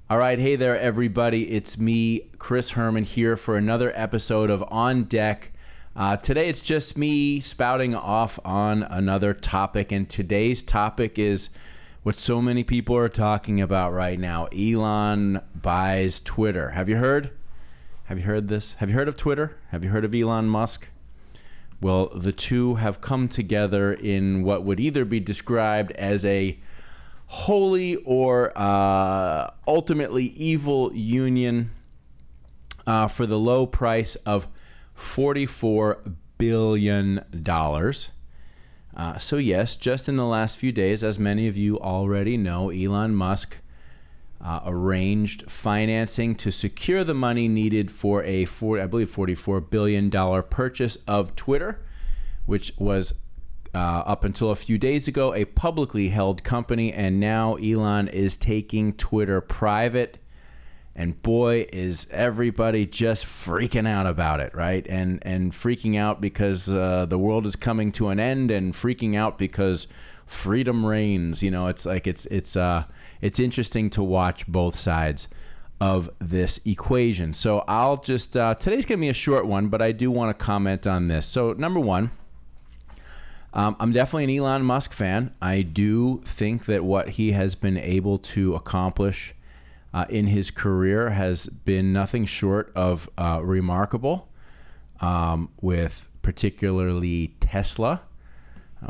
All right, hey there, everybody. It's me, Chris Herman, here for another episode of On Deck. Today, it's just me spouting off on another topic, and today's topic is what so many people are talking about right now. Elon buys Twitter. Have you heard? Have you heard this? Have you heard of Twitter? Have you heard of Elon Musk? Well, the two have come together in what would either be described as a holy or ultimately evil union for the low price of $44 billion. So yes, just in the last few days, as many of you already know, Elon Musk arranged financing to secure the money needed for I believe $44 billion purchase of Twitter, which was up until a few days ago a publicly held company, and now Elon is taking Twitter private, and boy, is everybody just freaking out about it, right? And freaking out because the world is coming to an end, and freaking out because freedom reigns. You know, it's like it's interesting to watch both sides of this equation. So I'll just today's gonna be a short one, but I do want to comment on this. So number one, I'm definitely an Elon Musk fan. I do think that what he has been able to accomplish in his career has been nothing short of remarkable, with particularly Tesla,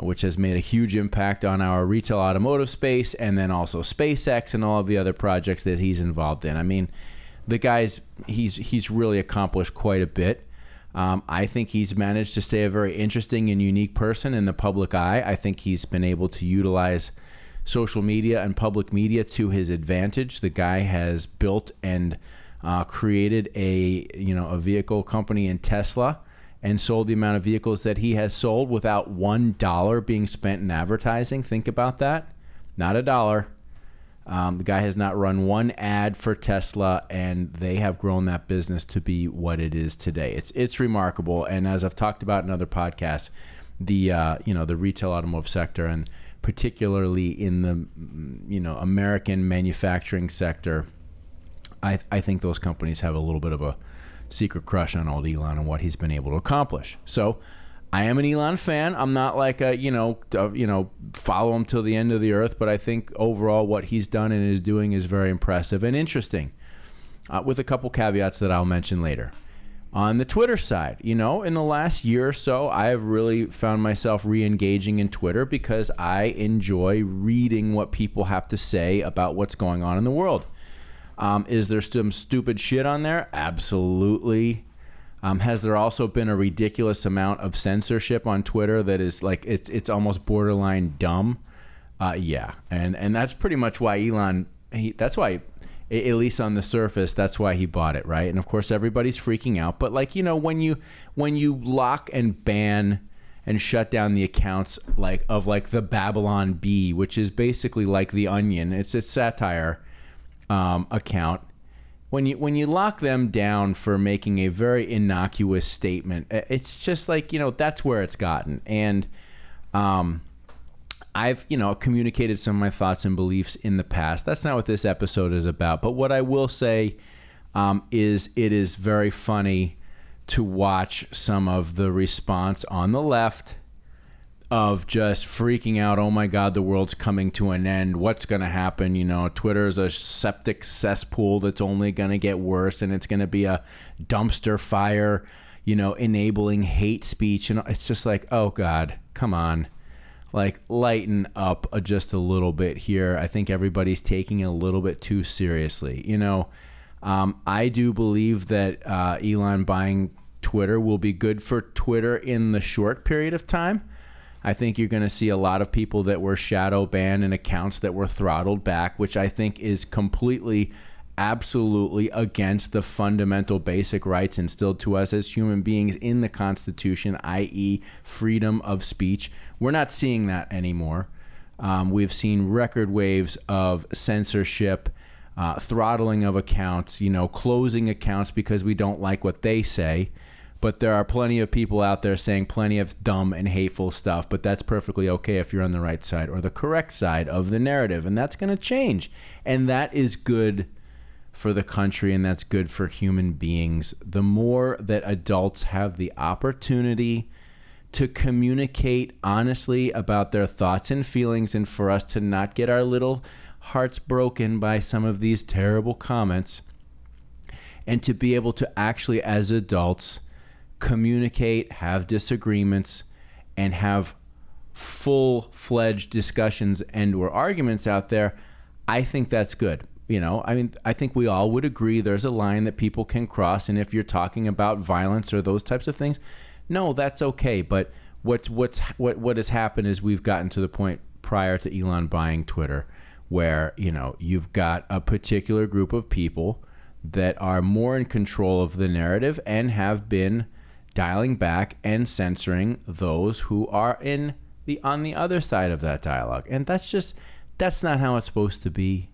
which has made a huge impact on our retail automotive space, and then also SpaceX and all of the other projects that he's involved in. I mean, the guy's he's really accomplished quite a bit. I think he's managed to stay a very interesting and unique person in the public eye. I think he's been able to utilize social media and public media to his advantage. The guy has built and created a vehicle company in Tesla and sold the amount of vehicles that he has sold without $1 being spent in advertising. Think about that. Not a dollar. The guy has not run one ad for Tesla, and they have grown that business to be what it is today. It's remarkable, and as I've talked about in other podcasts, the retail automotive sector, and particularly in the American manufacturing sector, I think those companies have a little bit of a secret crush on old Elon and what he's been able to accomplish. So I am an Elon fan. I'm not like follow him till the end of the earth, but I think overall what he's done and is doing is very impressive and interesting, with a couple caveats that I'll mention later. On the Twitter side, in the last year or so, I have really found myself re-engaging in Twitter because I enjoy reading what people have to say about what's going on in the world. Is there some stupid shit on there? Absolutely. Has there also been a ridiculous amount of censorship on Twitter that is like it's almost borderline dumb? Yeah, and that's pretty much why Elon. That's why, at least on the surface, that's why he bought it, right? And of course, everybody's freaking out. But when you lock and ban and shut down the accounts of the Babylon Bee, which is basically like The Onion, it's a satire account. When you lock them down for making a very innocuous statement, it's just that's where it's gotten. And I've communicated some of my thoughts and beliefs in the past. That's not what this episode is about. But what I will say is it is very funny to watch some of the response on the left of just freaking out. Oh my God, the world's coming to an end. What's going to happen? Twitter is a septic cesspool that's only going to get worse, and it's going to be a dumpster fire, enabling hate speech. And it's just like, oh God, come on. Lighten up just a little bit here. I think everybody's taking it a little bit too seriously. I do believe that Elon buying Twitter will be good for Twitter in the short period of time. I think you're going to see a lot of people that were shadow banned and accounts that were throttled back, which I think is completely, absolutely against the fundamental basic rights instilled to us as human beings in the Constitution, i.e. freedom of speech. We're not seeing that anymore. We've seen record waves of censorship, throttling of accounts, closing accounts because we don't like what they say. But there are plenty of people out there saying plenty of dumb and hateful stuff, but that's perfectly okay if you're on the right side or the correct side of the narrative, and that's going to change. And that is good for the country and that's good for human beings, the more that adults have the opportunity to communicate honestly about their thoughts and feelings, and for us to not get our little hearts broken by some of these terrible comments, and to be able to actually, as adults, communicate, have disagreements, and have full-fledged discussions and or arguments out there, I think that's good. I think we all would agree there's a line that people can cross, and if you're talking about violence or those types of things, no, that's okay. But what has happened is we've gotten to the point prior to Elon buying Twitter where, you've got a particular group of people that are more in control of the narrative and have been dialing back and censoring those who are on the other side of that dialogue. And that's not how it's supposed to be.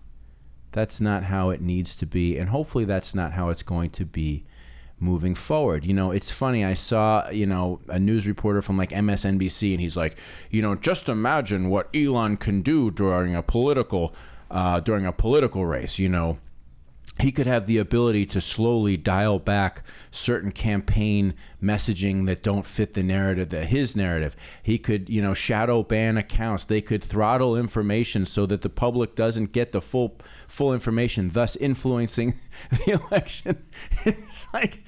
That's not how it needs to be. And hopefully that's not how it's going to be moving forward. It's funny. I saw, a news reporter from like MSNBC, and he's like, just imagine what Elon can do during a political race. He could have the ability to slowly dial back certain campaign messaging that don't fit the narrative, his narrative. He could, shadow ban accounts. They could throttle information so that the public doesn't get the full information, thus influencing the election. It's like,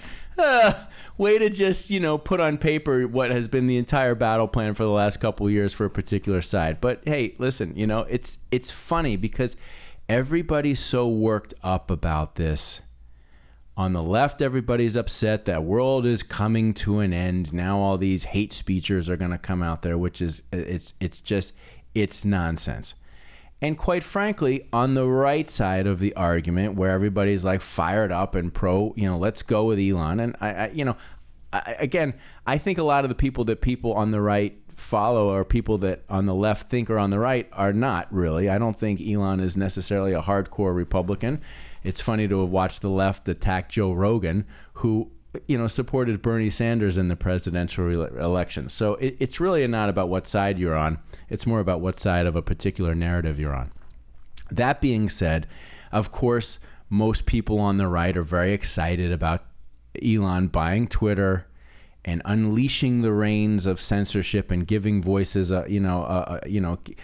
way to just, put on paper what has been the entire battle plan for the last couple of years for a particular side. But hey, listen, it's funny because everybody's so worked up about this. On the left, everybody's upset that world is coming to an end. Now all these hate speechers are going to come out there, which is, it's nonsense. And quite frankly, on the right side of the argument, where everybody's like fired up and pro, let's go with Elon. And I think a lot of the people that people on the right follow are people that on the left think are on the right are not really. I don't think Elon is necessarily a hardcore Republican. It's funny to have watched the left attack Joe Rogan, who supported Bernie Sanders in the presidential election. So it's really not about what side you're on. It's more about what side of a particular narrative you're on. That being said, of course, most people on the right are very excited about Elon buying Twitter and unleashing the reins of censorship and giving voices,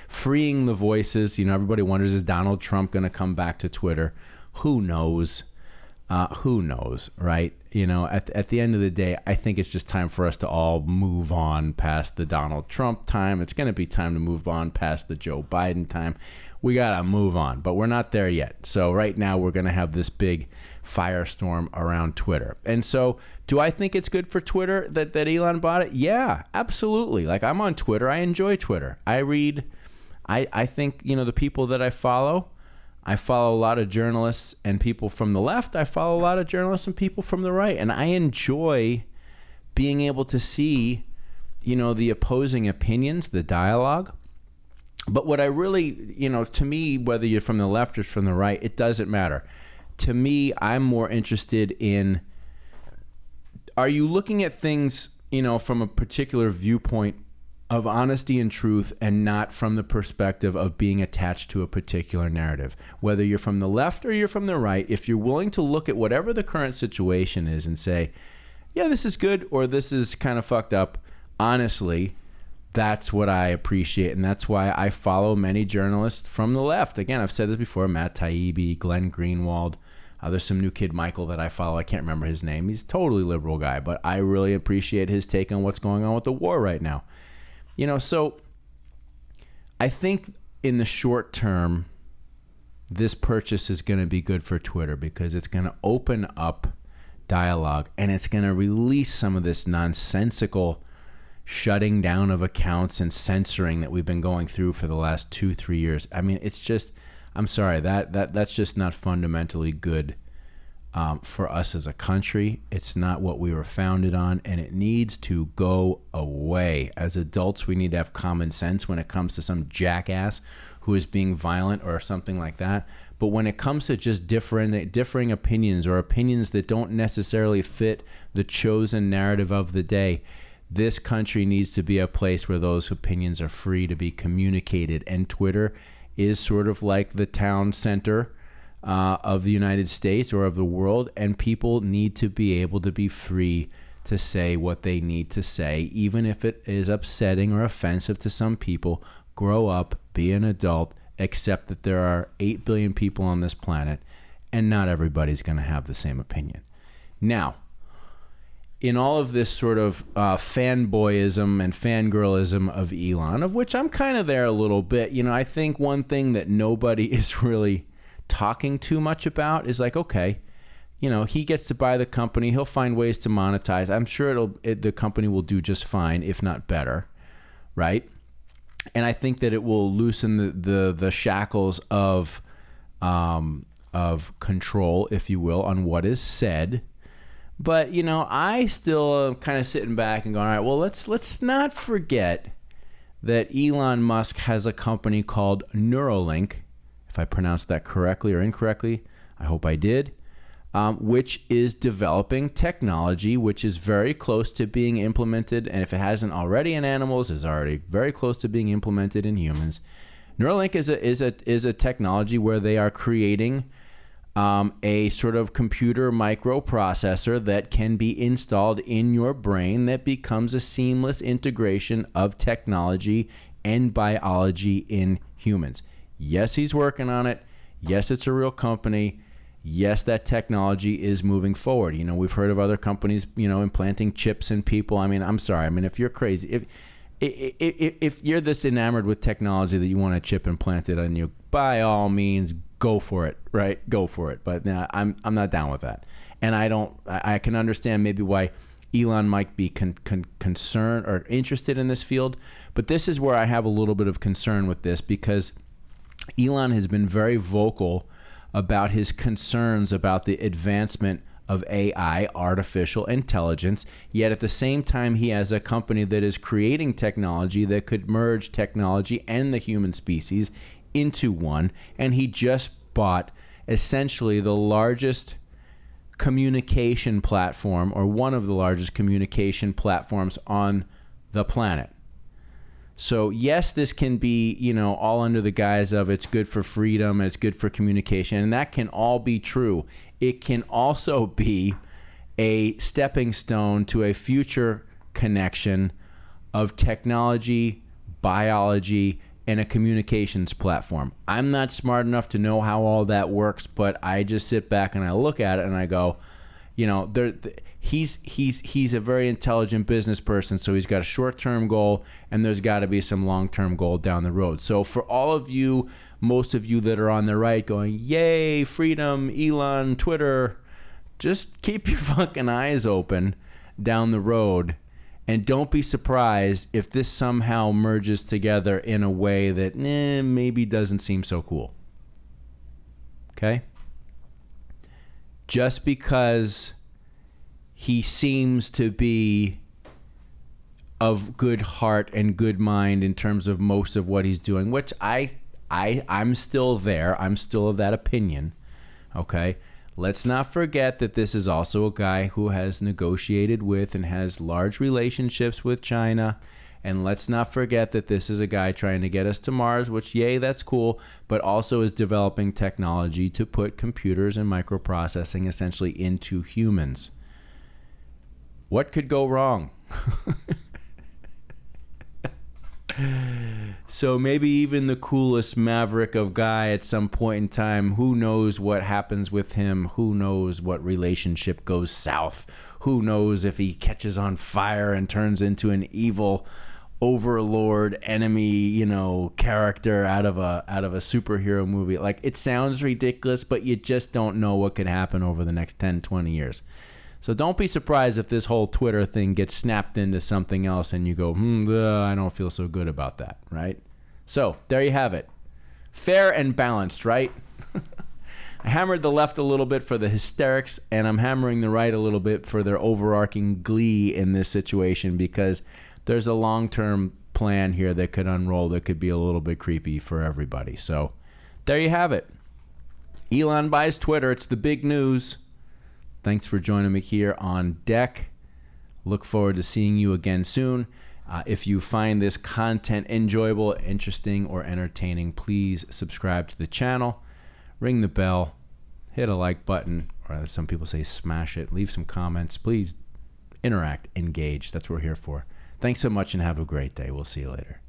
freeing the voices. Everybody wonders, is Donald Trump going to come back to Twitter? Who knows? Who knows, right? At the end of the day, I think it's just time for us to all move on past the Donald Trump time. It's going to be time to move on past the Joe Biden time. We got to move on, but we're not there yet. So right now we're going to have this big firestorm around Twitter. And so do I think it's good for Twitter that Elon bought it? Yeah, absolutely. Like, I'm on Twitter. I enjoy Twitter. I read. I think, the people that I follow a lot of journalists and people from the left. I follow a lot of journalists and people from the right. And I enjoy being able to see, the opposing opinions, the dialogue. But what I really, to me, whether you're from the left or from the right, it doesn't matter. To me, I'm more interested in, are you looking at things, from a particular viewpoint of honesty and truth, and not from the perspective of being attached to a particular narrative? Whether you're from the left or you're from the right, if you're willing to look at whatever the current situation is and say, yeah, this is good or this is kind of fucked up, honestly, that's what I appreciate. And that's why I follow many journalists from the left. Again, I've said this before, Matt Taibbi, Glenn Greenwald. There's some new kid, Michael, that I follow. I can't remember his name. He's a totally liberal guy, but I really appreciate his take on what's going on with the war right now. So I think in the short term, this purchase is going to be good for Twitter because it's going to open up dialogue and it's going to release some of this nonsensical shutting down of accounts and censoring that we've been going through for the last 2-3 years. I mean, it's just, I'm sorry, that's just not fundamentally good for us as a country. It's not what we were founded on, and it needs to go away. As adults, we need to have common sense when it comes to some jackass who is being violent or something like that. But when it comes to just differing opinions or opinions that don't necessarily fit the chosen narrative of the day, this country needs to be a place where those opinions are free to be communicated. And Twitter is sort of like the town center of the United States or of the world, and people need to be able to be free to say what they need to say, even if it is upsetting or offensive to some people. Grow up, be an adult, accept that there are 8 billion people on this planet, and not everybody's going to have the same opinion. Now, in all of this sort of fanboyism and fangirlism of Elon, of which I'm kind of there a little bit, I think one thing that nobody is really talking too much about is like, okay, he gets to buy the company. He'll find ways to monetize. I'm sure the company will do just fine, if not better, right? And I think that it will loosen the shackles of control, if you will, on what is said. But, I still am kind of sitting back and going, all right, well, let's not forget that Elon Musk has a company called Neuralink, if I pronounced that correctly or incorrectly. I hope I did, which is developing technology which is very close to being implemented. And if it hasn't already in animals, is already very close to being implemented in humans. Neuralink is a technology where they are creating a sort of computer microprocessor that can be installed in your brain that becomes a seamless integration of technology and biology in humans. Yes, he's working on it. Yes, it's a real company. Yes, that technology is moving forward. We've heard of other companies, implanting chips in people. I mean, I'm sorry. I mean, if you're crazy, if you're this enamored with technology that you want a chip implanted on you, by all means, go for it, right? Go for it. But now I'm not down with that. And I can understand maybe why Elon might be concerned or interested in this field. But this is where I have a little bit of concern with this, because Elon has been very vocal about his concerns about the advancement of AI, artificial intelligence, yet at the same time he has a company that is creating technology that could merge technology and the human species into one, and he just bought essentially the largest communication platform, or one of the largest communication platforms on the planet. So yes, this can be, all under the guise of it's good for freedom, it's good for communication, and that can all be true. It can also be a stepping stone to a future connection of technology, biology, and a communications platform. I'm not smart enough to know how all that works, but I just sit back and I look at it and I go, he's a very intelligent business person, so he's got a short-term goal, and there's got to be some long-term goal down the road. So for all of you, most of you that are on the right going, yay, freedom, Elon, Twitter, just keep your fucking eyes open down the road, and don't be surprised if this somehow merges together in a way that maybe doesn't seem so cool. Okay? Just because he seems to be of good heart and good mind in terms of most of what he's doing, which I'm still there. I'm still of that opinion. Okay? Let's not forget that this is also a guy who has negotiated with and has large relationships with China. And let's not forget that this is a guy trying to get us to Mars, which, yay, that's cool, but also is developing technology to put computers and microprocessing essentially into humans. What could go wrong? So maybe even the coolest maverick of guy at some point in time, who knows what happens with him? Who knows what relationship goes south? Who knows if he catches on fire and turns into an evil overlord enemy, character out of a superhero movie. Like, it sounds ridiculous, but you just don't know what could happen over the next 10, 20 years. So don't be surprised if this whole Twitter thing gets snapped into something else and you go, I don't feel so good about that, right? So there you have it. Fair and balanced, right? I hammered the left a little bit for the hysterics, and I'm hammering the right a little bit for their overarching glee in this situation, because there's a long-term plan here that could unroll that could be a little bit creepy for everybody. So there you have it. Elon buys Twitter. It's the big news. Thanks for joining me here on deck. Look forward to seeing you again soon. If you find this content enjoyable, interesting, or entertaining, please subscribe to the channel, ring the bell, hit a like button, or as some people say, smash it. Leave some comments. Please interact, engage. That's what we're here for. Thanks so much and have a great day. We'll see you later.